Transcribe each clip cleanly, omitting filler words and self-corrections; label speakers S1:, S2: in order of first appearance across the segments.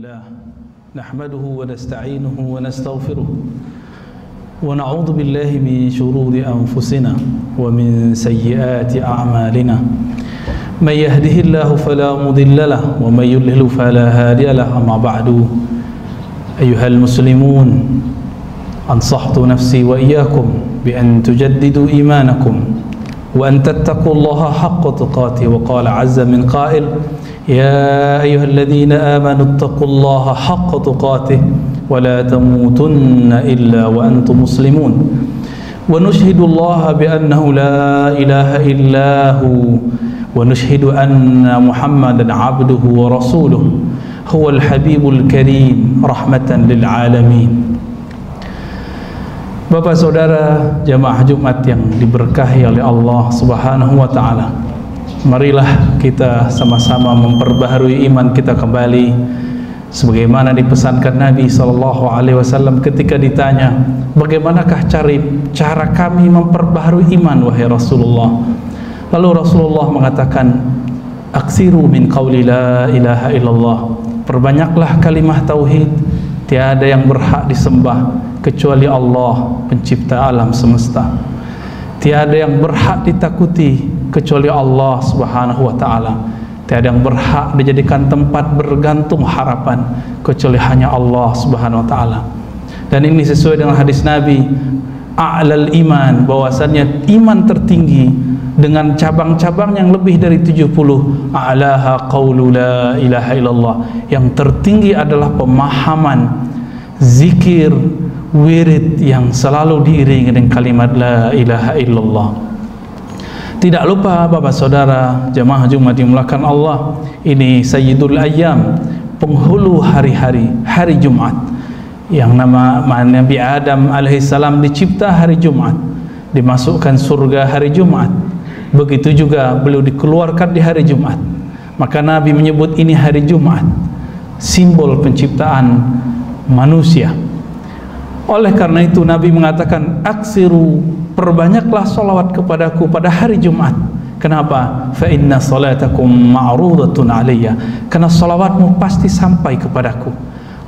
S1: لله نحمده ونستعينه ونستغفره ونعوذ بالله من شرور أنفسنا ومن سيئات أعمالنا من يهده الله فلا مضل له ومن يضلل فلا هادي له. أما بعد أيها المسلمون أنصحت نفسي وإياكم بأن تجددوا إيمانكم وأن تتقوا الله حق تقاته. وقال عز من قائل: يا أيها الذين آمنوا اتقوا الله حق تقاته ولا تموتن إلا وأنتم مسلمون. ونشهد الله بأنه لا إله إلا هو ونشهد أن محمدا عبده ورسوله هو الحبيب الكريم رحمة للعالمين. Bapak saudara jamaah Jumat yang diberkahi oleh Allah Subhanahu wa taala, marilah kita sama-sama memperbaharui iman kita kembali sebagaimana dipesankan Nabi SAW ketika ditanya, bagaimanakah cara kami memperbaharui iman wahai Rasulullah? Lalu Rasulullah mengatakan, aksiru min qawli la ilaha illallah, perbanyaklah kalimah tauhid, tiada yang berhak disembah kecuali Allah pencipta alam semesta, tiada yang berhak ditakuti kecuali Allah Subhanahu wa taala, tiada yang berhak dijadikan tempat bergantung harapan kecuali hanya Allah Subhanahu wa taala. Dan ini sesuai dengan hadis Nabi, a'lal iman, bahwasannya iman tertinggi dengan cabang-cabang yang lebih dari 70, a'laha qaulu la ilaha illallah, yang tertinggi adalah pemahaman zikir wirid yang selalu diiringi dengan kalimat la ilaha illallah. Tidak lupa Bapak Saudara jemaah Jumat dimulakan Allah, ini Sayyidul Ayyam, penghulu hari-hari, hari Jumat, yang nama Nabi Adam alaihissalam dicipta hari Jumat, dimasukkan surga hari Jumat, begitu juga beliau dikeluarkan di hari Jumat. Maka Nabi menyebut ini hari Jumat, simbol penciptaan manusia. Oleh karena itu Nabi mengatakan, aksiru, perbanyaklah salawat kepadaku pada hari Jumat. Kenapa? Fa inna salatakum ma'rudatun alayya, karena salawatmu pasti sampai kepadaku.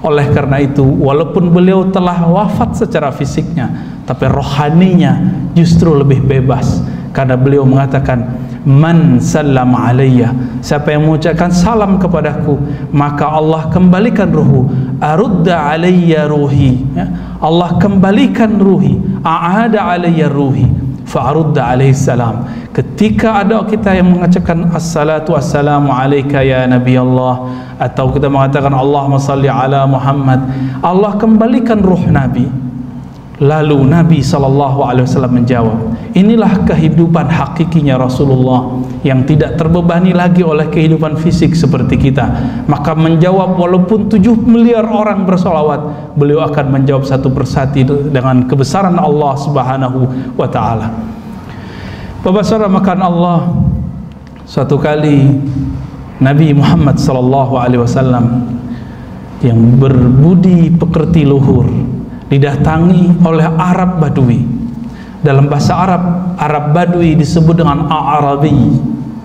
S1: Oleh karena itu, walaupun beliau telah wafat secara fisiknya, tapi rohaninya justru lebih bebas, karena beliau mengatakan, man sallam alayya, siapa yang mengucapkan salam kepadaku, maka Allah kembalikan ruhu, arudda alayya ruhi, ya? Allah kembalikan ruhi, a'ada alayya ruhi, fa'arudda alaihi salam. Ketika ada kita yang mengucapkan assalatu wassalamu alaika ya Nabi Allah, atau kita mengatakan Allahumma salli ala Muhammad, Allah kembalikan ruh Nabi. Lalu Nabi SAW menjawab, inilah kehidupan hakikinya Rasulullah yang tidak terbebani lagi oleh kehidupan fisik seperti kita. Maka menjawab, walaupun 7 miliar orang bersolawat, beliau akan menjawab satu persatu dengan kebesaran Allah Subhanahu wa ta'ala. Bapak saudara makan Allah, suatu kali Nabi Muhammad SAW yang berbudi pekerti luhur didatangi oleh Arab Badui. Dalam bahasa Arab Badui disebut dengan A'rabi.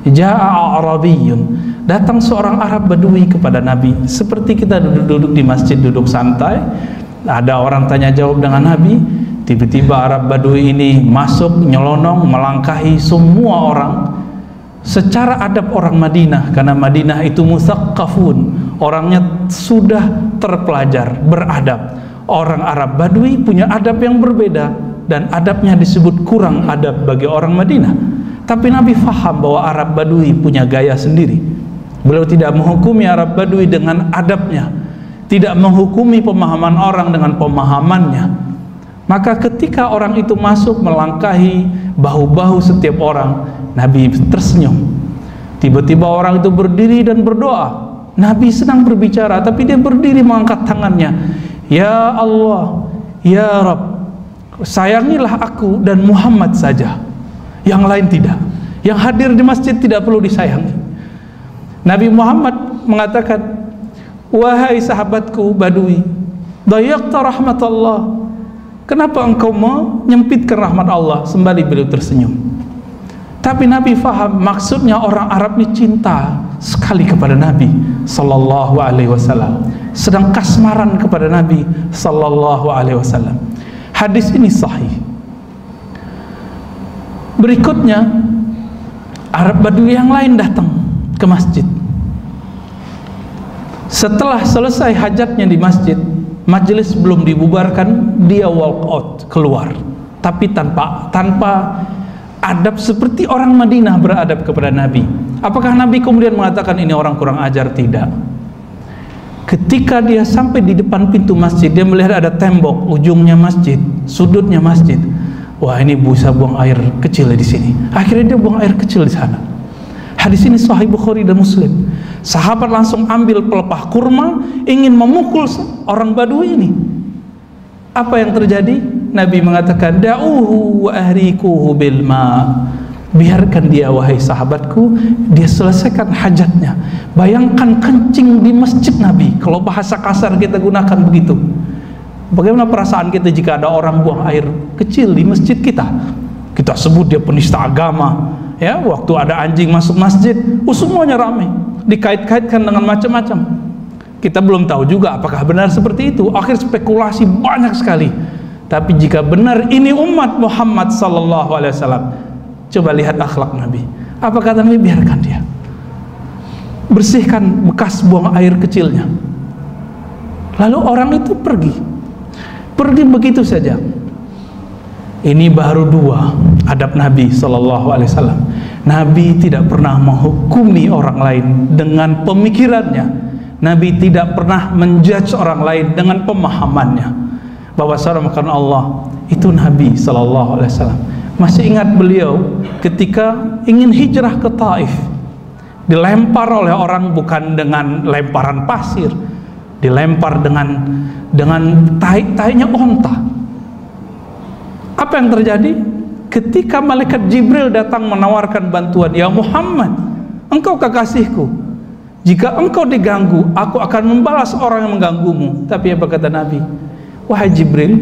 S1: Ja'a A'rabiyun, datang seorang Arab Badui kepada Nabi, seperti kita duduk-duduk di masjid, duduk santai, ada orang tanya jawab dengan Nabi. Tiba-tiba Arab Badui ini masuk, nyelonong, melangkahi semua orang secara adab orang Madinah, karena Madinah itu musaqqafun, orangnya sudah terpelajar, beradab. Orang Arab Badui punya adab yang berbeda, dan adabnya disebut kurang adab bagi orang Madinah. Tapi Nabi faham bahwa Arab Badui punya gaya sendiri. Beliau tidak menghukumi Arab Badui dengan adabnya, tidak menghukumi pemahaman orang dengan pemahamannya. Maka ketika orang itu masuk melangkahi bahu-bahu setiap orang, Nabi tersenyum. Tiba-tiba orang itu berdiri dan berdoa. Nabi sedang berbicara, tapi dia berdiri mengangkat tangannya. Ya Allah, Ya Rabb, sayangilah aku dan Muhammad saja, yang lain tidak. Yang hadir di masjid tidak perlu disayangi. Nabi Muhammad mengatakan, wahai sahabatku Badui, dayaqta rahmatullah, kenapa engkau menyempitkan rahmat Allah? Sembari beliau tersenyum. Tapi Nabi faham maksudnya orang Arab ini cinta sekali kepada Nabi sallallahu alaihi wasallam. sedang kasmaran kepada Nabi sallallahu alaihi wasallam. Hadis ini sahih. Berikutnya, Arab Badui yang lain datang ke masjid. Setelah selesai hajatnya di masjid, majelis belum dibubarkan, dia walk out, keluar. Tapi tanpa adab seperti orang Madinah beradab kepada Nabi. Apakah Nabi kemudian mengatakan ini orang kurang ajar? Tidak. Ketika dia sampai di depan pintu masjid, dia melihat ada tembok, ujungnya masjid, sudutnya masjid. Wah, ini bisa buang air kecil di sini. Akhirnya dia buang air kecil di sana. Hadis ini Sahih Bukhari dan Muslim. Sahabat langsung ambil pelepah kurma, ingin memukul orang Badui ini. Apa yang terjadi? Nabi mengatakan, da'uhu wa ahrikuhu bil ma. Biarkan dia, wahai sahabatku, dia selesaikan hajatnya. Bayangkan kencing di masjid Nabi. Kalau bahasa kasar kita gunakan begitu. Bagaimana perasaan kita jika ada orang buang air kecil di masjid kita? Kita sebut dia penista agama. Ya, waktu ada anjing masuk masjid, semuanya ramai, dikait-kaitkan dengan macam-macam. Kita belum tahu juga apakah benar seperti itu. Akhir spekulasi banyak sekali. Tapi jika benar ini umat Muhammad sallallahu alaihi wasallam, coba lihat akhlak Nabi. Apa kata Nabi? Biarkan dia, bersihkan bekas buang air kecilnya. Lalu orang itu pergi begitu saja. Ini baru dua adab Nabi sallallahu alaihi wasallam. Nabi tidak pernah menghukumi orang lain dengan pemikirannya. Nabi tidak pernah menjudge orang lain dengan pemahamannya. Bahwasanya karena Allah, itu Nabi sallallahu alaihi wasallam. Masih ingat beliau ketika ingin hijrah ke Taif, dilempar oleh orang bukan dengan lemparan pasir, dilempar dengan tai-tainya onta. Apa yang terjadi? Ketika malaikat Jibril datang menawarkan bantuan, ya Muhammad, engkau kekasihku, jika engkau diganggu, aku akan membalas orang yang mengganggumu. Tapi apa kata Nabi? Wahai Jibril,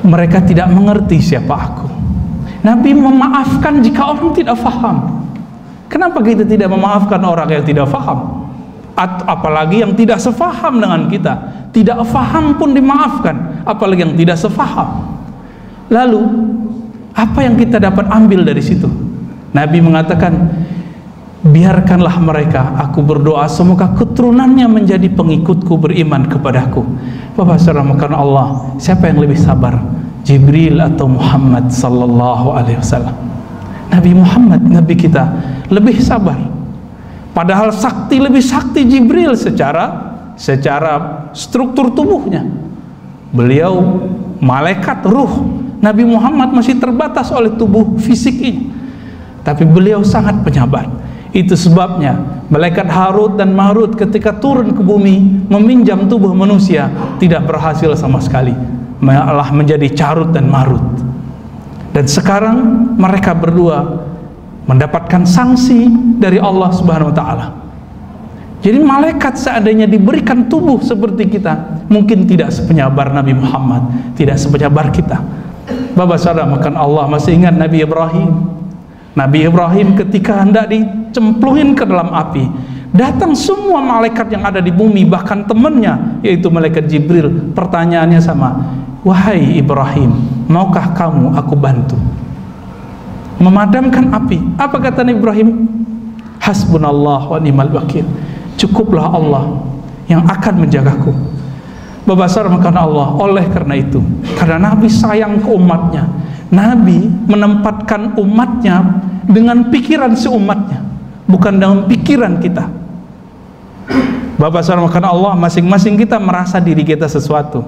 S1: mereka tidak mengerti siapa aku. Nabi memaafkan jika orang tidak faham. Kenapa kita tidak memaafkan orang yang tidak faham? Apalagi yang tidak sefaham dengan kita. Tidak faham pun dimaafkan, apalagi yang tidak sefaham. Lalu apa yang kita dapat ambil dari situ? Nabi mengatakan, biarkanlah mereka, aku berdoa semoga keturunannya menjadi pengikutku, beriman kepadaku. Bapak saudara, karena Allah, siapa yang lebih sabar, Jibril atau Muhammad sallallahu alaihi wasallam? Nabi Muhammad, Nabi kita, lebih sabar. Padahal lebih sakti Jibril secara struktur tubuhnya. Beliau malaikat ruh. Nabi Muhammad masih terbatas oleh tubuh fisik ini. Tapi beliau sangat penyabar. Itu sebabnya malaikat Harut dan Marut ketika turun ke bumi meminjam tubuh manusia tidak berhasil sama sekali, malah menjadi Carut dan Marut. Dan sekarang mereka berdua mendapatkan sanksi dari Allah Subhanahu wa taala. Jadi malaikat seandainya diberikan tubuh seperti kita, mungkin tidak sepenyabar Nabi Muhammad, tidak sepenyabar kita. Bapak saudara, makan Allah masih ingat Nabi Ibrahim? Nabi Ibrahim ketika hendak dicemplungin ke dalam api, datang semua malaikat yang ada di bumi, bahkan temannya yaitu malaikat Jibril. Pertanyaannya sama, wahai Ibrahim, maukah kamu aku bantu memadamkan api? Apa kata Nabi Ibrahim? Hasbunallah wa ni'mal wakil. Cukuplah Allah yang akan menjagaku. Bapak saudara, karena Allah, oleh karena itu, karena Nabi sayang ke umatnya, Nabi menempatkan umatnya dengan pikiran seumatnya, bukan dengan pikiran kita. Bapak saudara, karena Allah, masing-masing kita merasa diri kita sesuatu.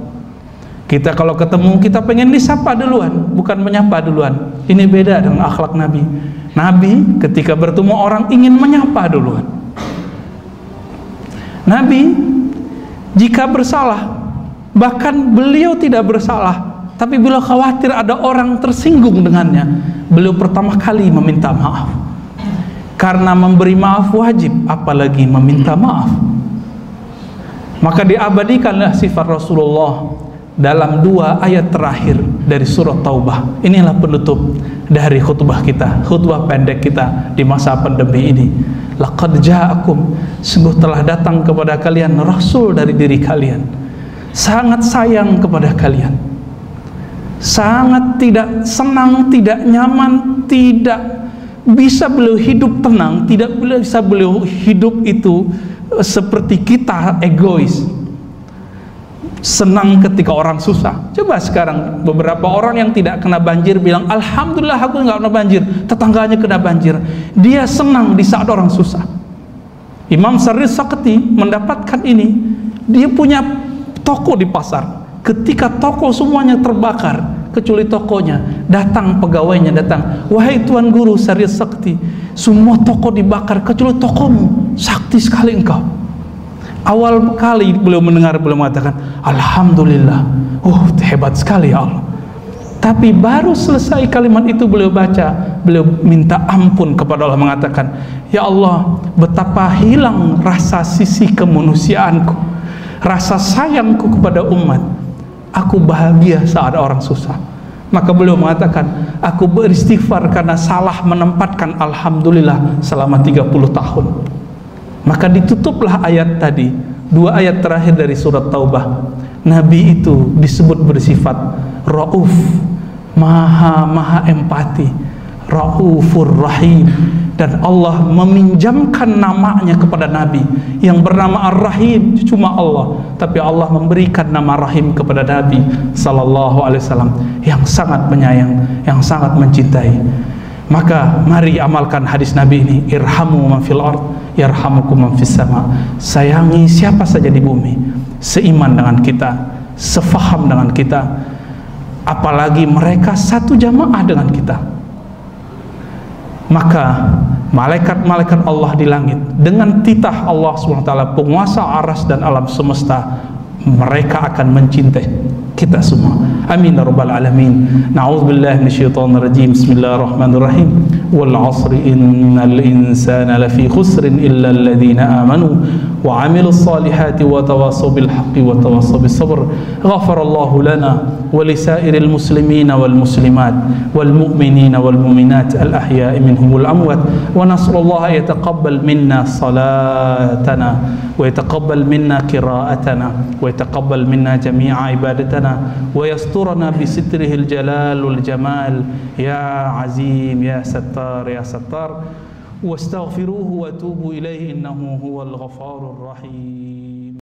S1: Kita kalau ketemu, kita pengen disapa duluan, bukan menyapa duluan. Ini beda dengan akhlak Nabi. Nabi ketika bertemu orang ingin menyapa duluan. Nabi jika bersalah, bahkan beliau tidak bersalah, tapi beliau khawatir ada orang tersinggung dengannya, beliau pertama kali meminta maaf. Karena memberi maaf wajib, apalagi meminta maaf. Maka diabadikanlah sifat Rasulullah dalam 2 ayat terakhir dari surah Taubah. Inilah penutup dari khutbah kita, khutbah pendek kita di masa pandemi ini. laqad ja'akum, sungguh telah datang kepada kalian rasul dari diri kalian, sangat sayang kepada kalian, sangat tidak senang, tidak nyaman, tidak bisa beliau hidup tenang, tidak bisa beliau hidup itu seperti kita egois, senang ketika orang susah. Coba sekarang beberapa orang yang tidak kena banjir bilang, alhamdulillah aku nggak kena banjir, tetangganya kena banjir, dia senang di saat orang susah. Imam Syarif Sakti mendapatkan ini, dia punya toko di pasar, ketika toko semuanya terbakar kecuali tokonya, datang pegawainya, datang, wahai Tuan Guru Syarif Sakti, semua toko dibakar kecuali tokomu, sakti sekali engkau. Awal kali beliau mendengar, beliau mengatakan alhamdulillah, hebat sekali ya Allah. Tapi baru selesai kalimat itu beliau baca, beliau minta ampun kepada Allah, mengatakan, ya Allah, betapa hilang rasa sisi kemanusiaanku, rasa sayangku kepada umat. Aku bahagia saat orang susah. Maka beliau mengatakan, aku beristighfar karena salah menempatkan alhamdulillah selama 30 tahun. Maka ditutuplah ayat tadi, 2 ayat terakhir dari surat Taubah. Nabi itu disebut bersifat Rauf, maha empati, Raufur Rahim, dan Allah meminjamkan namanya kepada Nabi yang bernama Ar-Rahim, cuma Allah, tapi Allah memberikan nama Rahim kepada Nabi sallallahu alaihi wasallam yang sangat menyayang, yang sangat mencintai. Maka mari amalkan hadis Nabi ini, irhamu man fil ard yarhamukum man fis sama. Sayangi siapa saja di bumi, seiman dengan kita, sefaham dengan kita, apalagi mereka satu jamaah dengan kita. Maka malaikat-malaikat Allah di langit dengan titah Allah SWT, penguasa aras dan alam semesta, mereka akan mencintai kita semua. Amin ya rabbal alamin. Na'udzubillahi minasyaitonir rajim. Bismillahirrahmanirrahim. Wal 'asri innal insana lafi khusrin illa alladhina amanu wa 'amilus solihati wa tawassaw bil haqqi wa tawassaw bis sabr. Ghafarallahu lana wa lisairil muslimina wal muslimat wal mu'minina wal mu'minat al ahya'i minhum wal amwat, wa nas'alullaha yataqabbal minna salatana wa yataqabbal minna qira'atana wa yataqabbal minna jami'a ibadatana wa yasturana bi sitrihil jalalul jamal ya azim ya sattar ya sattar, wastaghfiruhu wa tubu ilaihi innahu huwal ghafarur rahim.